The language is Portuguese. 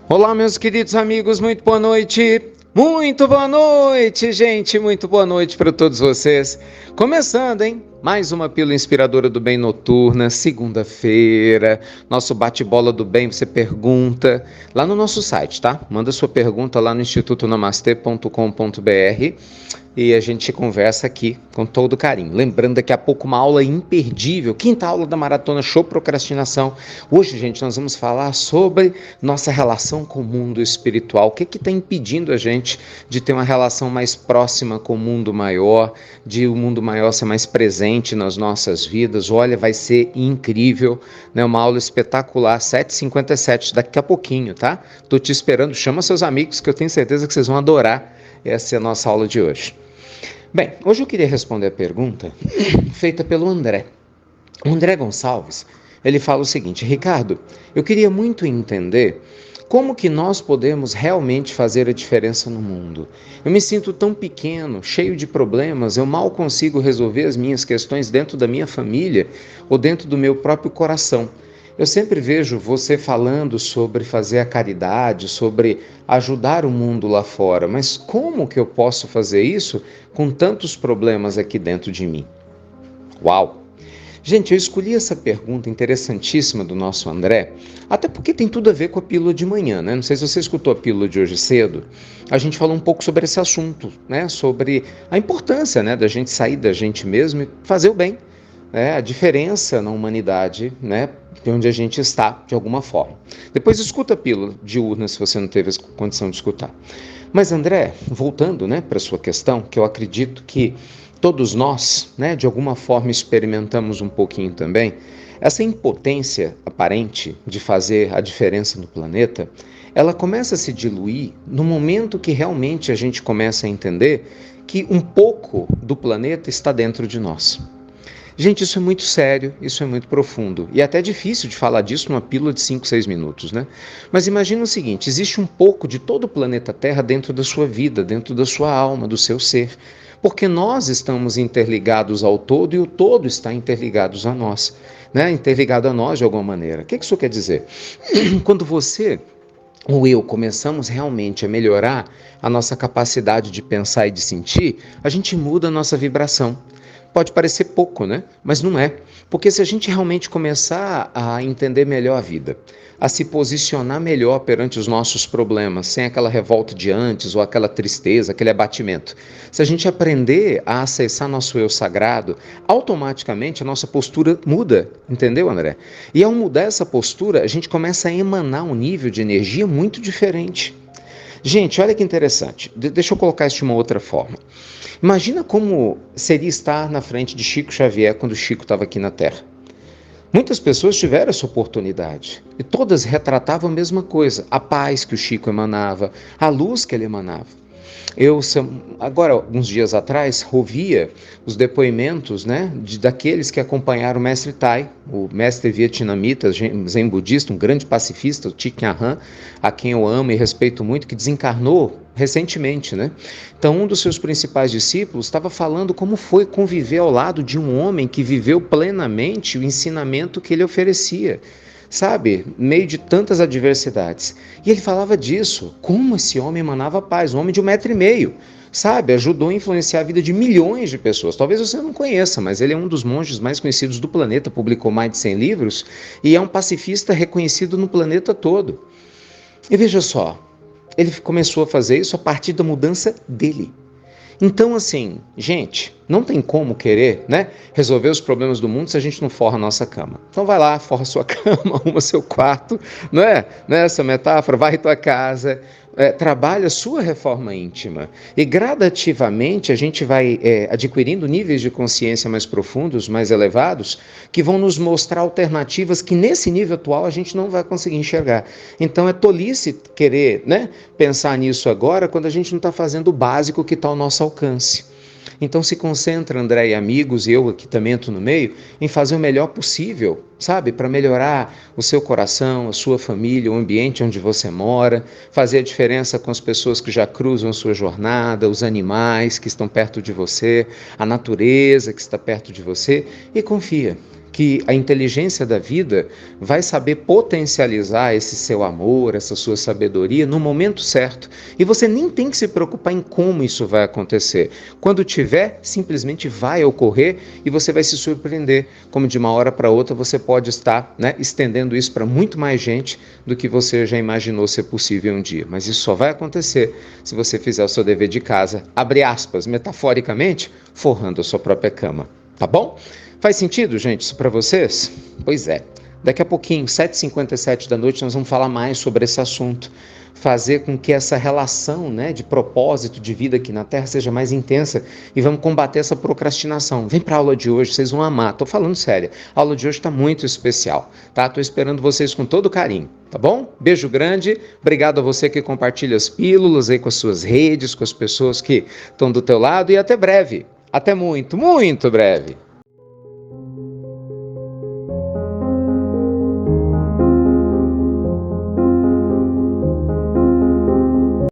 Olá, meus queridos amigos, muito boa noite. Muito boa noite, gente, muito boa noite para todos vocês. Começando, hein? Mais uma pílula inspiradora do bem noturna, segunda-feira, nosso bate-bola do bem, você pergunta lá no nosso site, tá? Manda sua pergunta lá no institutonamastê.com.br e a gente conversa aqui com todo carinho. Lembrando daqui a pouco uma aula imperdível, quinta aula da Maratona Show Procrastinação. Hoje, gente, nós vamos falar sobre nossa relação com o mundo espiritual. O que está impedindo a gente de ter uma relação mais próxima com o mundo maior, de o mundo maior ser mais presente nas nossas vidas? Olha, vai ser incrível, né? Uma aula espetacular, 7h57, daqui a pouquinho, tá? Tô te esperando, chama seus amigos que eu tenho certeza que vocês vão adorar. Essa é a nossa aula de hoje. Bem, hoje eu queria responder a pergunta feita pelo André. O André Gonçalves, ele fala o seguinte: Ricardo, eu queria muito entender como que nós podemos realmente fazer a diferença no mundo. Eu me sinto tão pequeno, cheio de problemas, eu mal consigo resolver as minhas questões dentro da minha família ou dentro do meu próprio coração. Eu sempre vejo você falando sobre fazer a caridade, sobre ajudar o mundo lá fora, mas como que eu posso fazer isso com tantos problemas aqui dentro de mim? Uau! Gente, eu escolhi essa pergunta interessantíssima do nosso André, até porque tem tudo a ver com a pílula de manhã, né? Não sei se você escutou a pílula de hoje cedo, a gente falou um pouco sobre esse assunto, né? Sobre a importância, né, da gente sair da gente mesmo e fazer o bem. A diferença na humanidade, né, de onde a gente está, de alguma forma. Depois escuta a pílula diurna se você não teve a condição de escutar. Mas André, voltando, né, para a sua questão, que eu acredito que todos nós, né, de alguma forma experimentamos um pouquinho também, essa impotência aparente de fazer a diferença no planeta, ela começa a se diluir no momento que realmente a gente começa a entender que um pouco do planeta está dentro de nós. Gente, isso é muito sério, isso é muito profundo. E é até difícil de falar disso numa pílula de 5, 6 minutos, né? Mas imagina o seguinte: existe um pouco de todo o planeta Terra dentro da sua vida, dentro da sua alma, do seu ser. Porque nós estamos interligados ao todo e o todo está interligado a nós, né? Interligado a nós de alguma maneira. O que isso quer dizer? Quando você ou eu começamos realmente a melhorar a nossa capacidade de pensar e de sentir, a gente muda a nossa vibração. Pode parecer pouco, né? Mas não é. Porque se a gente realmente começar a entender melhor a vida, a se posicionar melhor perante os nossos problemas, sem aquela revolta de antes ou aquela tristeza, aquele abatimento, se a gente aprender a acessar nosso eu sagrado, automaticamente a nossa postura muda, entendeu, André? E ao mudar essa postura, a gente começa a emanar um nível de energia muito diferente. Gente, olha que interessante. Deixa eu colocar isso de uma outra forma. Imagina como seria estar na frente de Chico Xavier quando Chico estava aqui na Terra. Muitas pessoas tiveram essa oportunidade e todas retratavam a mesma coisa, a paz que o Chico emanava, a luz que ele emanava. Agora, alguns dias atrás, ouvia os depoimentos, né, daqueles que acompanharam o mestre Tai, o mestre vietnamita, zen budista, um grande pacifista, o Thich Nhat Hanh, a quem eu amo e respeito muito, que desencarnou recentemente, né? Então, um dos seus principais discípulos estava falando como foi conviver ao lado de um homem que viveu plenamente o ensinamento que ele oferecia. Sabe, meio de tantas adversidades. E ele falava disso, como esse homem emanava paz, um homem de 1,5 m, sabe, ajudou a influenciar a vida de milhões de pessoas. Talvez você não conheça, mas ele é um dos monges mais conhecidos do planeta, publicou mais de 100 livros e é um pacifista reconhecido no planeta todo. E veja só, ele começou a fazer isso a partir da mudança dele. Então, assim, gente, não tem como querer, né, resolver os problemas do mundo se a gente não forra a nossa cama. Então vai lá, forra a sua cama, arruma seu quarto, não é? Nessa metáfora, varre tua casa, trabalha a sua reforma íntima. E gradativamente a gente vai adquirindo níveis de consciência mais profundos, mais elevados, que vão nos mostrar alternativas que nesse nível atual a gente não vai conseguir enxergar. Então é tolice querer, né, pensar nisso agora quando a gente não está fazendo o básico que está ao nosso alcance. Então se concentra, André e amigos, e eu aqui também estou no meio, em fazer o melhor possível, sabe? Para melhorar o seu coração, a sua família, o ambiente onde você mora, fazer a diferença com as pessoas que já cruzam a sua jornada, os animais que estão perto de você, a natureza que está perto de você, e confia que a inteligência da vida vai saber potencializar esse seu amor, essa sua sabedoria no momento certo. E você nem tem que se preocupar em como isso vai acontecer. Quando tiver, simplesmente vai ocorrer e você vai se surpreender, como de uma hora para outra você pode estar, estendendo isso para muito mais gente do que você já imaginou ser possível um dia. Mas isso só vai acontecer se você fizer o seu dever de casa, abre aspas, metaforicamente, forrando a sua própria cama. Tá bom? Faz sentido, gente, isso para vocês? Pois é. Daqui a pouquinho, 7h57 da noite, nós vamos falar mais sobre esse assunto. Fazer com que essa relação, de propósito de vida aqui na Terra seja mais intensa e vamos combater essa procrastinação. Vem para a aula de hoje, vocês vão amar. Tô falando sério. A aula de hoje está muito especial, tá? Tô esperando vocês com todo carinho, tá bom? Beijo grande. Obrigado a você que compartilha as pílulas aí com as suas redes, com as pessoas que estão do teu lado e até breve. Até muito, muito breve.